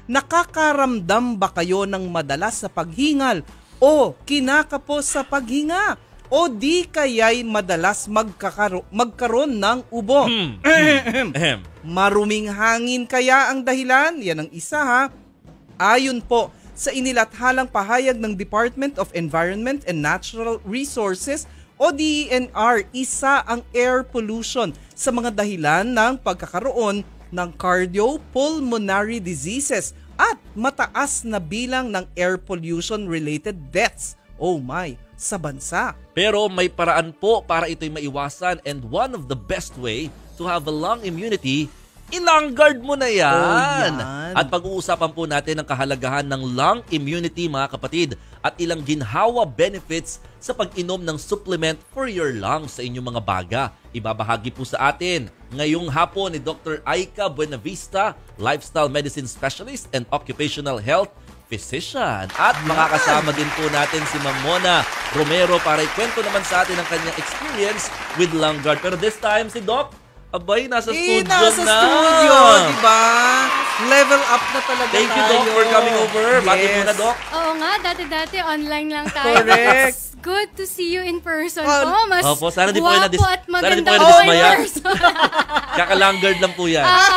Nakakaramdam ba kayo ng madalas sa paghingal o kinakapos sa paghinga? O di kaya'y madalas magkaroon ng ubo? Maruming hangin kaya ang dahilan? Yan ang isa ha. Ayon po sa inilathalang pahayag ng Department of Environment and Natural Resources o DENR, isa ang air pollution sa mga dahilan ng pagkakaroon ng cardiopulmonary diseases at mataas na bilang ng air pollution-related deaths. Oh my, sa bansa. Pero may paraan po para ito'y maiwasan, and one of the best way to have a lung immunity, i-lung guard mo na yan. At pag-uusapan po natin ang kahalagahan ng lung immunity mga kapatid at ilang ginhawa benefits sa pag-inom ng supplement for your lungs sa inyong mga baga. Ibabahagi po sa atin ngayong hapon ni Dr. Aika Buenavista, Lifestyle Medicine Specialist and Occupational Health Physician. At makakasama din po natin si Ma'am Mona Romero para ikwento naman sa atin ang kanyang experience with lung guard. Pero this time si Doc, abay, nasa studio nasa na. Studio, diba? Level up na talaga tayo. Thank you, Doc, for coming over. Bakit muna, Doc? Oo nga, dati online lang tayo. Correct. It's good to see you in person Oh, po. Mas sana di po kayo guwapo at maganda sana di po po kayo in nadismaya. person. Kaka-lung-guard lang po yan. So,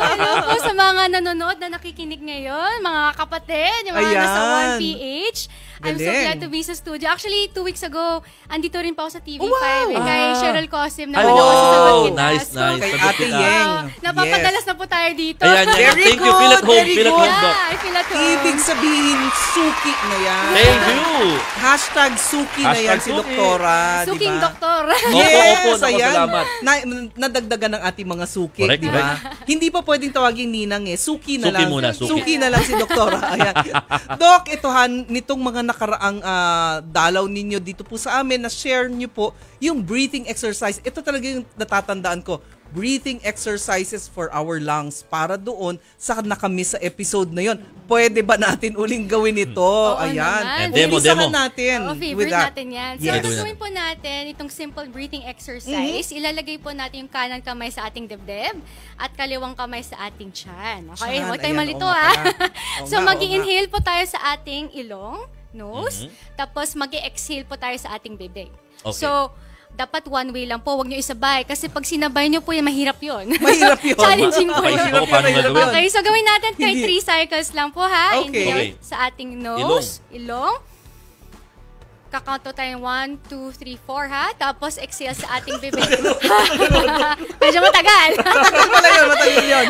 hello po sa mga nanonood na nakikinig ngayon, mga kapatid, yung mga nasa 1PH. I'm so glad to be sa studio. Actually, 2 weeks ago, andito rin pa ako sa TV5. Kay Cheryl Cosim naman ako sa Sabat Kita. Nice. Kay Sagot Ate kita. Yeng. Napapadalas na po tayo dito. Ayan. Very Thank you. good, Feel at home. very Feel at home, good. Doc. I feel at home. Ibig sabihin, suki na yan. Thank you. Hashtag suki na yan Hashtag si suki. Doktora. Suking diba? doktor. Yes, Opo, ayan. salamat. Nadagdagan ng ating mga suki, Correct, di ba? Hindi pa pwedeng tawagin ninang eh. Suki na Suki lang. muna, suki. Suki na lang si Doktora. Ayan. Doc, ito nitong mga nakaraang dalaw ninyo dito po sa amin, na share nyo po yung breathing exercise. Ito talaga yung natatandaan ko. Breathing exercises for our lungs para doon sa nakamiss sa episode na yon. Pwede ba natin uling gawin ito? Oo Ayan. naman. Umpisahan natin. Oo, with favorite that. natin yan. So, Yes. gagawin po natin itong simple breathing exercise. Ilalagay po natin yung kanan kamay sa ating dibdib at kaliwang kamay sa ating tiyan. Okay, Tiyan, huwag tayo ayan, malito oo nga ah. pala. Oo So, nga, mag-i-inhale po tayo sa ating ilong, nose, tapos mag-i-exhale po tayo sa ating bibig. Okay. So, dapat one way lang po, huwag nyo isabay. Kasi pag sinabay nyo po, mahirap yun. Mahirap yun. Challenging po Paisip yun. ako paano gagawin. Okay, so gawin natin kahit Hindi. 3 cycles lang po ha. Okay. Inhale sa ating nose, ilong. Kakanto tayo 1, 2, 3, 4 ha. Tapos exhale sa ating bibig. Medyo matagal. Matagal yun.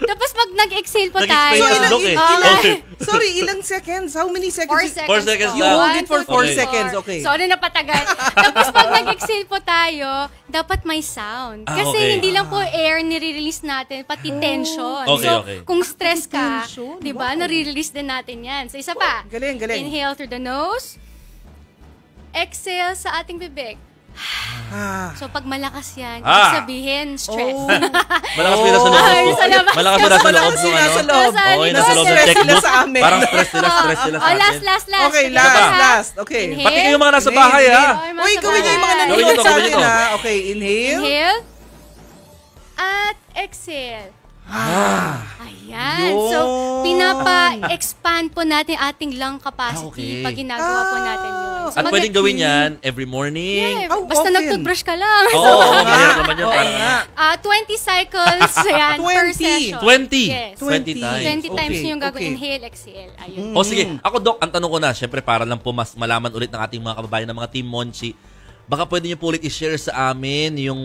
Tapos pag nag-exhale po Nag-explain tayo. na si Doc eh. Okay. Sorry, ilang seconds? How many 4 seconds? seconds. 4 seconds po. lang. You hold it for 4 Okay. seconds, okay. Sorry na patagal. Tapos pag nag-exhale po tayo, dapat may sound. Kasi okay. hindi lang po air nire-release natin, pati tension. Okay, So, okay. kung stress ka, Tension? di ba, nare-release din natin yan. So, isa pa. Galing. Inhale through the nose. Exhale sa ating bibig. So, pag malakas yan, ibig sabihin, stress. Malakas mo na sa loob. Ay, sa labas. Malakas mo na sa loob. Malakas sila sa loob. Okay, nasa loob ng Stress sila checkbook. sa amin. Parang stress sila sa atin. Last. Okay, Sige pa. last. Okay. Inhale. Pati kayo mga nasa bahay ha. Uy, gawin niyo yung mga Gawin nanonood niyo to, sa gawin atin niyo to. ha. Okay, inhale. Inhale. At exhale. Ayan. Yun. So, pinapa-expand po natin ating lung Okay. capacity pag ginagawa po natin yun. So, At pwedeng gawin yan every morning. Yeah, basta often. nag-toothbrush ka lang. Oo, mahirap naman yun. Oo nga. 20 cycles yan per 20. session. 20. Yes. 20 times. 20 times Okay, yung gagawin. okay. Inhale, exhale. Ayun. O sige, ako Doc, ang tanong ko na, syempre para lang po mas malaman ulit ng ating mga kababayan ng mga Team Monchi, baka pwede niyo po ulit i-share sa amin yung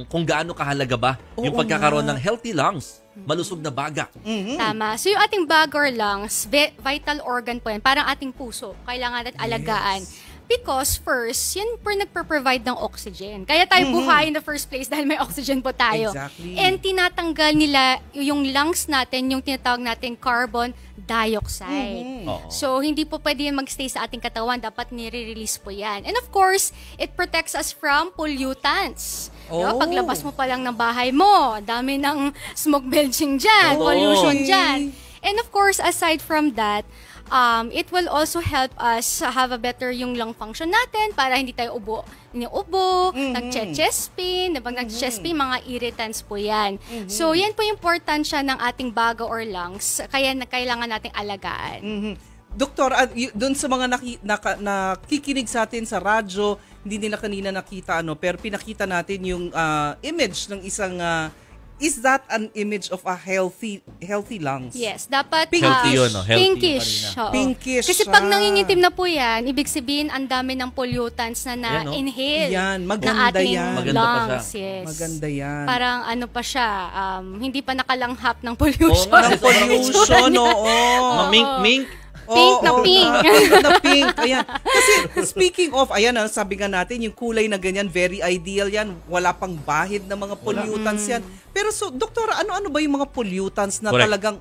kung gaano kahalaga ba yung pagkakaroon ng healthy lungs, malusog na baga. Tama. So yung ating bag or lungs, vital organ po yan. Parang ating puso. Kailangan natin alagaan. Because first, yan po nagpo-provide ng oxygen. Kaya tayo buhay in the first place dahil may oxygen po tayo. Exactly. And tinatanggal nila yung lungs natin, yung tinatawag natin carbon dioxide. So, hindi po pwede yan mag-stay sa ating katawan. Dapat nire-release po yan. And of course, it protects us from pollutants. Diba? Paglabas mo pa lang ng bahay mo, dami ng smoke belching dyan, pollution dyan. And of course, aside from that, it will also help us have a better yung lung function natin para hindi tayo ubo, nag-chest pain, nag-chest pain, mga irritants po yan. So, yan po yung importansya ng ating baga or lungs, kaya kailangan nating alagaan. Doktor, doon sa mga nakikinig sa atin sa radyo, hindi nila kanina nakita pero pinakita natin yung image ng isang is that an image of a healthy lungs? Yes, dapat Healthy yun, no? Healthy pinkish. Oo. Pinkish. Kasi pag nangingitim na po yan, ibig sabihin ang dami ng pollutants na na-inhale Yan, na maganda ating yan. Maganda pa lungs. siya. Yes. Maganda yan. Parang ano pa siya, hindi pa nakalanghap ng pollution. Oo nga, Ng pollution, oo. Mamink-mink. Pink na pink. Na pink. Ayan. Kasi speaking of, ayan, sabi nga natin, yung kulay na ganyan, very ideal yan. Wala pang bahid na mga pollutants yan. Pero so, doktora, ano ba yung mga pollutants na Correct. talagang,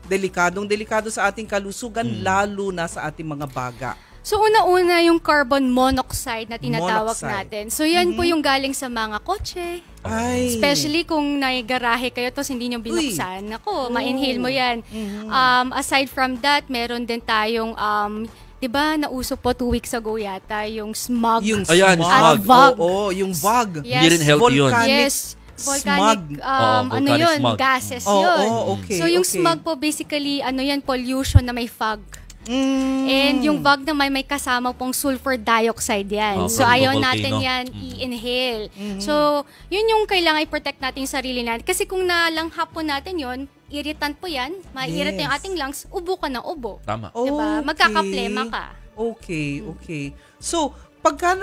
delikado sa ating kalusugan, lalo na sa ating mga baga? So, una-una yung carbon monoxide na tinatawag Monoxide. natin. So, yan po yung galing sa mga kotse. Ay. Especially kung naigarahe kayo tapos hindi nyo binuksan. Ako, ma-inhale mo yan. Aside from that, meron din tayong, di ba, nauso po 2 weeks ago yata, yung smog. Yung Ayan, smog. smog. Oo, yung VOG. Yes. Hindi rin healthy yun. Volcanic Yes. smog. Volcanic, ano volcanic yun, smog. gases Oo, yun. okay, So, yung okay. smog po basically, pollution na may fog. And yung VOG naman may kasama pong sulfur dioxide yan. Oh, So, from the ayaw volcano. natin yan i-inhale. So, yun yung kailangan i-protect natin yung sarili natin. Kasi kung nalanghap po natin yun, irritant po yan, ma-irritant yung ating lungs, ubo ka ng ubo. Tama. Diba? Magkakaplema ka. Okay. So, pagka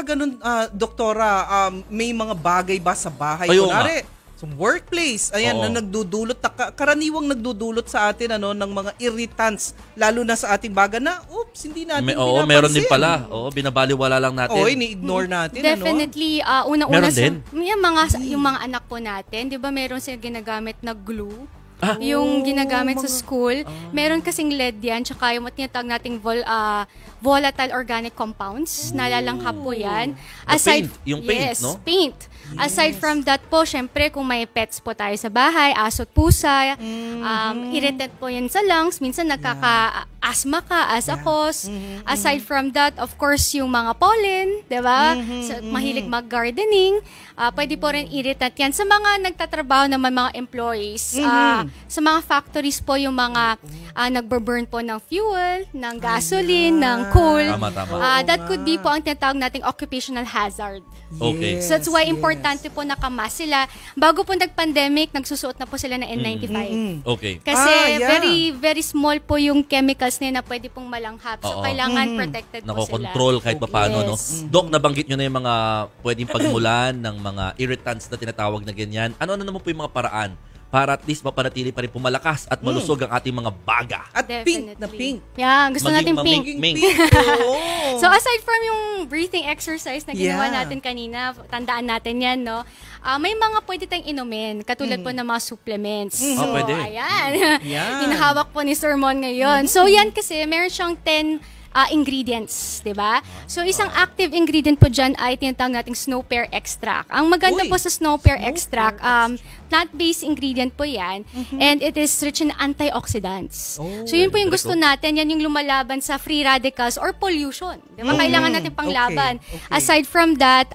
ganun, doktora, may mga bagay ba sa bahay? Ayaw Kunwari, sa workplace, ayan, Oo. na nagdudulot, karaniwang nagdudulot sa atin ng mga irritants, lalo na sa ating baga na, hindi natin pinapansin. Meron din pala. Oo, binabaliwala lang natin. Oo, ini-ignore natin. Definitely, una-una Meron din? yung mga anak po natin, di ba meron silang ginagamit na glue? Ah. Yung ginagamit sa school. Meron kasing lead yan, tsaka yung tinatawag nating volatile organic compounds. Nalalanghap po yan. Paint. Yung paint, yes, no? paint. Aside from that po, syempre kung may pets po tayo sa bahay, aso at pusa, irritant po yan sa lungs. Minsan nagkaka-asthma ka, asakos. Aside from that, of course, yung mga pollen, di ba? Mahilig mag-gardening. Pwede po rin irritant yan. Sa mga nagtatrabaho naman, mga employees, sa mga factories po, yung mga nagburn po ng fuel, ng gasoline, ng coal. Tama. That could be po ang tinatawag nating occupational hazard. Okay. So that's why importante po nakamas sila. Bago po nag-pandemic, nagsusuot na po sila ng N95. Okay. Kasi yeah. very small po yung chemicals na pwede pong malanghap. So Oo. kailangan protected po sila. Nako-control kahit paano, no? Yes. Doc, nabanggit nyo na yung mga pwedeng pagmulan ng mga irritants na tinatawag na ganyan. Ano naman po yung mga paraan para at least mapanatili pa rin pumalakas at malusog ang ating mga baga? At pink na Definitely. pink. Yeah, gusto natin Maging pink. Mink. Oo. So aside from yung breathing exercise na ginawa Yeah. natin kanina, tandaan natin yan, no? May mga pwede tayong inumin, katulad po ng mga supplements. So, pwede. ayan. Yan. Hinahawak po ni Sir Mon ngayon. So, yan kasi, meron siyang 10 ingredients, di ba? So, isang active ingredient po dyan ay tinatawag nating snow pear extract. Ang maganda Uy, po sa snow pear extract, plant-based ingredient po yan, and it is rich in antioxidants. So, yun po yung gusto natin, yan yung lumalaban sa free radicals or pollution. Di ba? Kailangan natin panglaban. Okay. Aside from that,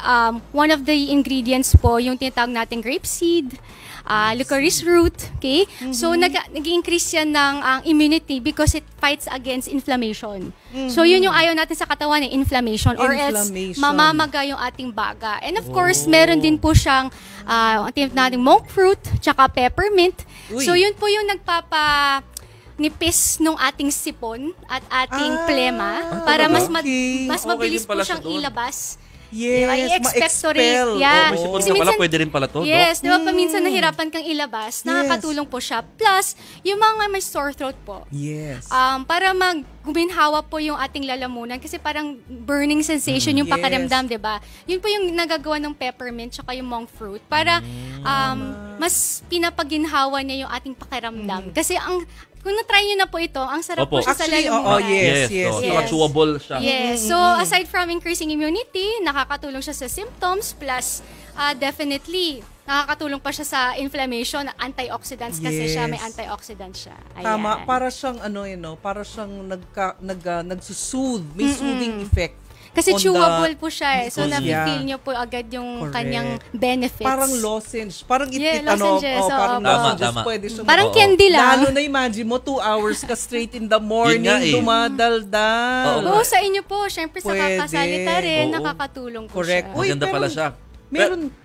one of the ingredients po, yung tinatawag nating grapeseed, licorice root, okay? So, nag-increase yan ng immunity because it fights against inflammation. So, yun yung ayaw natin sa katawan, inflammation. Or else, Inflammation. mamamaga yung ating baga. And of course, meron din po siyang nating monk fruit, tsaka peppermint. Uy. So, yun po yung nipis nung ating sipon at ating plema para mas okay. mas Okay mabilis din pala po siyang siya doon. ilabas. Yes, I-expectorate. ma-expel. Yeah. May sipon Kasi ka pala, minsan- pwede rin pala to, Doc? Yes, di ba paminsan nahirapan kang ilabas, nakakatulong po siya. Plus, yung mga may sore throat po. Yes. Para guminhawa po yung ating lalamunan kasi parang burning sensation yung Yes. pakiramdam, 'di ba? Yun po yung nagagawa ng peppermint tsaka yung monk fruit para mas pinapaginhawa niya yung ating pakiramdam. Kasi kung na-try niyo na po ito, ang sarap Opo. po siya sa Actually, lalamunan. yes. Saka chewable siya. Yes. So, aside from increasing immunity, nakakatulong siya sa symptoms plus definitely nakakatulong pa siya sa inflammation, antioxidants kasi Yes. siya, may antioxidant siya. Ayan. Tama, para siyang para siyang nagsusoothe, may soothing effect. Kasi on the chewable po siya eh. So, mucus. nafe-feel Yeah. nyo po agad yung Correct. kanyang benefits. Parang lozenge. Parang lozenges, parang oo. lozenges. Tama. Pwede siyang Parang Oo. candy lang. Lalo na imagine mo, 2 hours ka straight in the morning, Yun nga eh. dumadaldal. Oo. Oo, sa inyo po. Siyempre, sa Pwede. kakasalita rin, Oo. nakakatulong po Correct. siya. Uy, Maganda pero pala siya.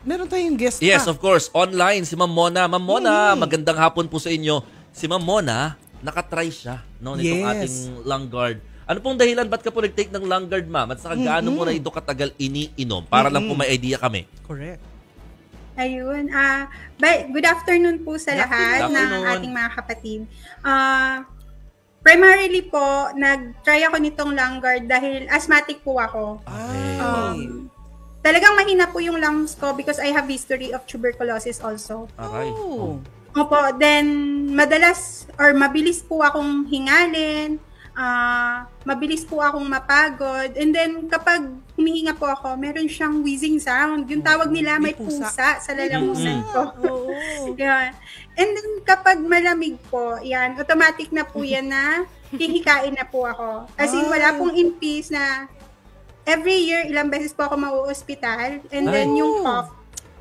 Meron tayong guest Yes, pa. of course. Online, si Ma'am Mona. Ma'am Mona, magandang hapon po sa inyo. Si Ma'am Mona, nakatry siya nitong Yes. ating Langgard. Ano pong dahilan? Ba't ka po nag-take ng Langgard, ma'am? At saka gaano mo na ito katagal iniinom? Para lang po may idea kami. Correct. Ayun. Good afternoon po sa lahat Good ng afternoon. ating mga kapatid. Primarily po, nag-try ako nitong Langgard dahil asthmatic po ako. Okay. Talagang mahina po yung lungs ko because I have history of tuberculosis also. Okay. Oh. Opo, then madalas or mabilis po akong hingalin, mabilis po akong mapagod, and then kapag humihinga po ako, meron siyang wheezing sound. Yung tawag nila May may pusa. pusa sa lalamusan ko. Oo. Yan. And then kapag malamig po, yan, automatic na po yan na hihikain na po ako. As in, wala pong in peace na every year, ilang beses po ako mauospital. And then yung cough,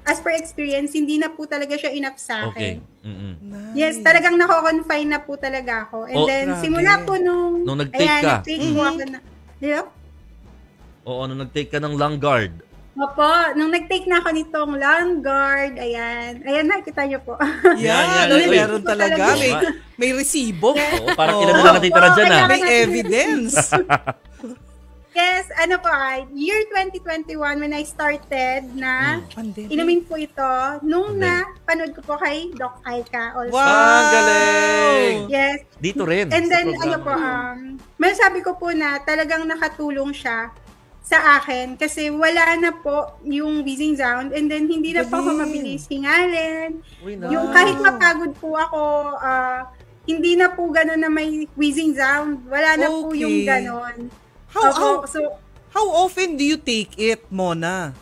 as per experience, hindi na po talaga siya enough sa Okay. akin. Mm-mm. Yes, talagang nako-confine na po talaga ako. And Oh, then, grabe. simula po nung nag-take ka. nag-take po ako na, yeah. Oo, nung nag-take ka ng Langgard. Opo, nung nag-take na ako nitong Langgard, ayan, nakita niyo po. Yan, Yan, yan. meron Uy. talaga. May, Oo. may resibo. Oo, parang Oo. ilan na lang natitira dyan, ah. May evidence. Yes, year 2021 when I started na Pandemic. inumin po ito nung napanood ko po kay Doc Aika also. Wow! Galing! Yes. Dito rin. And sa then, programa. masasabi ko po na talagang nakatulong siya sa akin kasi wala na po yung wheezing sound and then hindi na po ako Galing. mabilis hingalin. Uy, Yung kahit mapagod po ako, hindi na po gano'n na may wheezing sound. Wala na po Okay. yung gano'n. How often do you take it, Mona?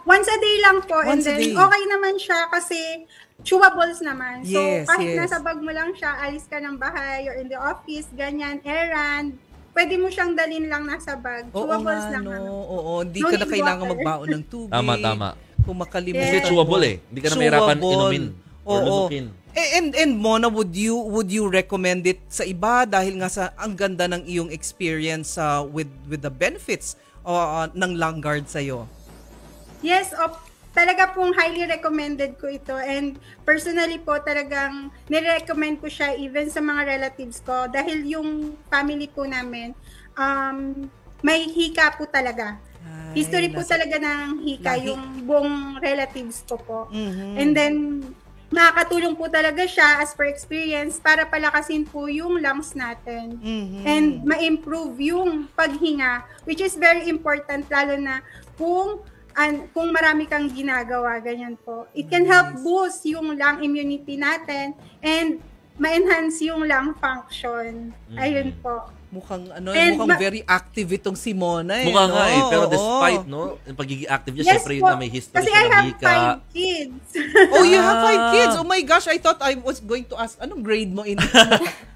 Once a day lang po and Once a then day. okay naman siya kasi chewables naman. So Yes, kahit yes. nasa bag mo lang siya, alis ka ng bahay or in the office, ganyan, errand, pwede mo siyang dalhin lang nasa bag. Oo Chewables nga, lang no. naman. Oo, hindi No ka na need kailangan water. magbaon ng tubig. Tama. Kung makalimutan Kasi Yes. chewable eh. Hindi ka na mahirapan Chewable. inumin. Or Oo. lumukin. And Mona, would you recommend it sa iba dahil nga sa ang ganda ng iyong experience with the benefits ng Langgard sa iyo? Yes, talaga pong highly recommended ko ito and personally po talagang nirecommend ko siya even sa mga relatives ko dahil yung family po namin may hika po talaga. History po talaga ng hika lahi. yung buong relatives ko po. Mhm. And then makakatulong po talaga siya as per experience para palakasin po yung lungs natin. Mhm. And ma-improve yung paghinga, which is very important lalo na kung marami kang ginagawa, ganyan po. It can help boost yung lung immunity natin and ma-enhance yung lung function. Ayun po. Mukhang And very active itong si Mona eh. Mukha nga no? eh. Pero Oo. despite, no, yung pagiging active niya, Yes syempre yun po. na may history Kasi siya I ng have hika. 5 kids. Oh, you have 5 Ah. kids. Oh my gosh, I thought I was going to ask, anong grade mo in?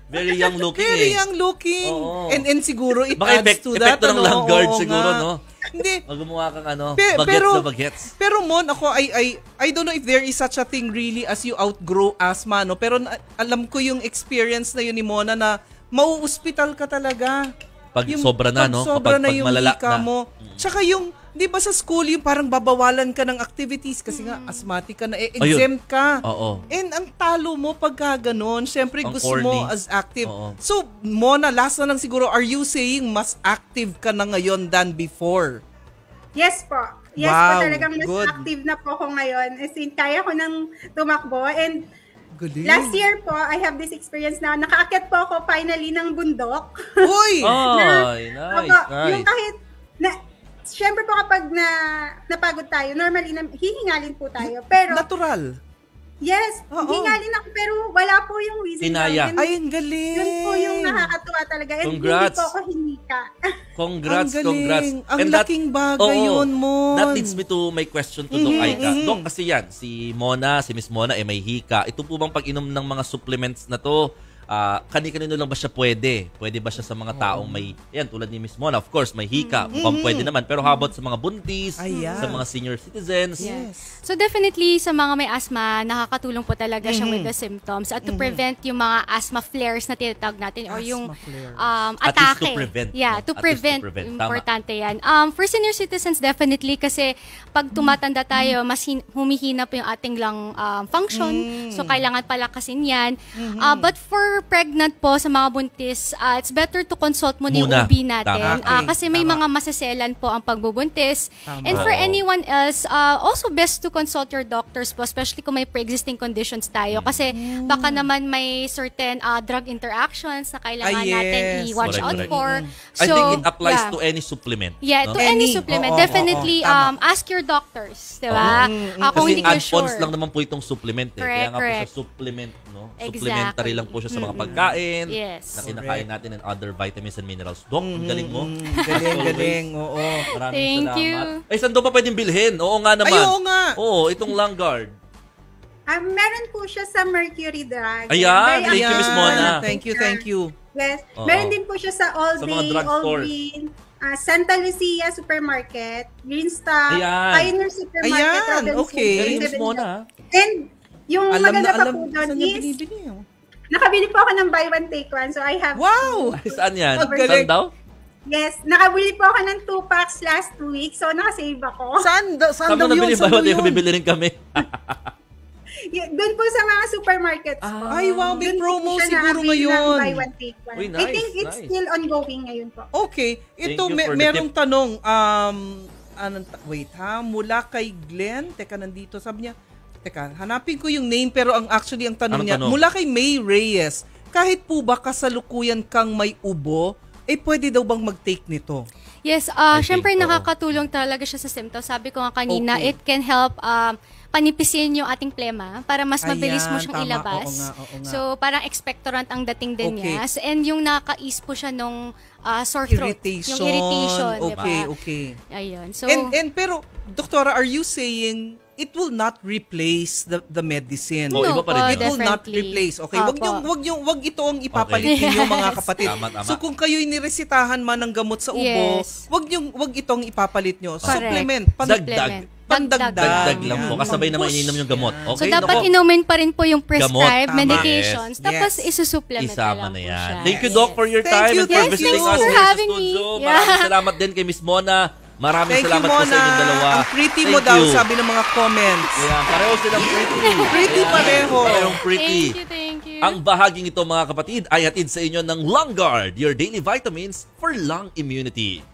Very young looking Very eh. young looking. Oo. And siguro it Baka adds to that. epekto ng Langgard Oo siguro, nga. no? Hindi. Pag gumawa kang Pero- bagets na bagets. Pero Mon, ako, I don't know if there is such a thing really as you outgrow asthma, no? Pero alam ko yung experience na yun ni Mona na mauuspital ka talaga. Pag sobra na, no? Pag sobra Kapag na yung malala hika na. mo. Tsaka yung, di ba sa school, yung parang babawalan ka ng activities kasi nga asthmatic ka na, exempt ka. Oo. And ang talo mo pagka ganun, syempre Ang gusto mo corny. as active. Oo. So, Mona, last na lang siguro, are you saying mas active ka na ngayon than before? Yes po. Yes Wow, po, talagang mas good. active na po ako ngayon. As in, kaya ko nang tumakbo. And Galing. last year po, I have this experience na nakaakyat po ako finally ng bundok. Uy! Ay, nice, Opo, yung nice. kahit syempre po kapag napagod tayo, normally hihingalin po tayo. Pero Natural. Yes, Oo. hingalin ako pero wala po yung reason. Tinaya. Yun, Ay, ang galing. yun po yung nakakatuwa talaga. And Congrats. hindi po ako hinika. Congrats, Ang galing. congrats. Ang And that- laking bagay Oo. yun, Mon. That leads me to my question to Doc Aika. Doc, kasi yan, si Miss Mona, may hika. Ito po bang pag-inom ng mga supplements na to, kani-kanino lang ba siya pwede? Pwede ba siya sa mga taong may, yan, tulad ni Miss Mona, of course, may hika. Mukhang pwede naman. Pero how about sa mga buntis, Ayan. sa mga senior citizens? Yes. So definitely sa mga may asthma, nakakatulong po talaga siya with the symptoms at to prevent yung mga asthma flares na tinatawag natin or yung Asthma flares. At least atake. to prevent, Yeah, no? to At least to prevent. prevent. Tama. Importante yan. For senior citizens, definitely kasi pag tumatanda tayo, mas humihina po yung ating lung function. So kailangan palakasin yan. But for pregnant po, sa mga buntis, it's better to consult muna yung Muna. OB natin. Tama. Kasi may mga masaselan po ang pagbubuntis. Tama. And for Oo. anyone else, also best to consult your doctors po, especially kung may pre-existing conditions tayo. Kasi baka naman may certain drug interactions na kailangan yes. natin i-watch Correct, out correct. for. I think it applies yeah. to any supplement. Yeah, no? to any Any. supplement. Oo, Definitely, oo, tama. ask your doctors. Diba? Kung Kasi hindi kayo add-ons sure. lang naman po itong supplement. Eh. Kaya nga po siya Correct. supplement. No? Exactly. Supplementary lang po siya sa mga pagkain Yes. na kinakain natin and other vitamins and minerals. Doc, ang galing mo. Galing, galing. Oo. Maraming Thank salamat. you. Ay, saan daw pa pwedeng bilhin? Oo nga naman. Ay, oo nga. Oo, itong Langguard. Meron po siya sa Mercury Drug. Ayan, Very thank you, Miss Ayan. Mona. Thank you, thank you. Yes. Oo. Meron din po siya sa All Sa mga Day, drugstores. All Green, Santa Lucia Supermarket, Green Star, Ayan. Pioneer Supermarket, Ayan, Robinsons, okay. Galing Miss 7-Eleven. Mona. And yung Alam maganda na pa alam. po doon Saan niya is, binibili? Oh. nakabili po ako ng buy one take one. So I have Wow! Ay, saan yan? Ang Saan galing. daw? Yes, nakabili po ako ng 2 packs last week. So nakasave ako. Saan Saan daw mo yun? nabili ba? Saan daw Hindi ko yun? bibili rin kami. Doon po sa mga supermarkets po. Ay, wow, may Doon po promo siya siguro nakabili ng ngayon. Buy one take one. Uy, I nice, think it's nice. still ongoing ngayon po. Okay. Ito, Thank you for the merong tip. tanong. Wait ha, mula kay Glenn. Teka, nandito. Sabi niya, teka, hanapin ko yung name pero actually ang tanong Anong niya, tanong? mula kay May Reyes, kahit po ba kasalukuyan kang may ubo, pwede daw bang mag-take nito? Yes, I syempre think, oo. nakakatulong talaga siya sa symptoms. Sabi ko nga kanina, Okay. it can help panipisin yung ating plema para mas mabilis mo Ayan, siyang tama. ilabas. Oo nga. So, parang expectorant ang dating din Okay. niya. And yung nakaka-ease po siya nung sore throat. Irritation. Yung irritation, di ba? Okay, okay. Ayun. So, And pero, Doktora, are you saying it will not replace the medicine? Oo, iba pa rin yun. It will not definitely. replace. Okay, Opo. wag ito ang ipapalit ninyo mga kapatid. Tama, tama. So kung kayo'y niresitahan man ng gamot sa ubo, Yes. wag itong ipapalit nyo. Correct. Supplement, Dagdag. pandagdag. Dagdag lang po. Yan. Kasabay naman Push. ininom yung gamot. Yan. so Okay, dapat nako. inumin pa rin po yung prescribed Gamot. Tama. medications. Yes. Tapos Yes. isusupplement Isama na lang na po yan. siya. Thank you, Doc, for your Thank time you, and for thank visiting you. us Thanks for here sa having me. studio. Yeah. Maraming salamat din kay Miss Mona. Maraming Thank you, salamat po Mona. sa inyong dalawa. Ang pretty Thank mo daw, you. sabi ng mga comments. Ayan, pareho silang pretty. Pretty Ayan, pareho. Parehong pretty. Thank you. Ang bahaging ito, mga kapatid, ay hatid sa inyo ng Langguard, your daily vitamins for lung immunity.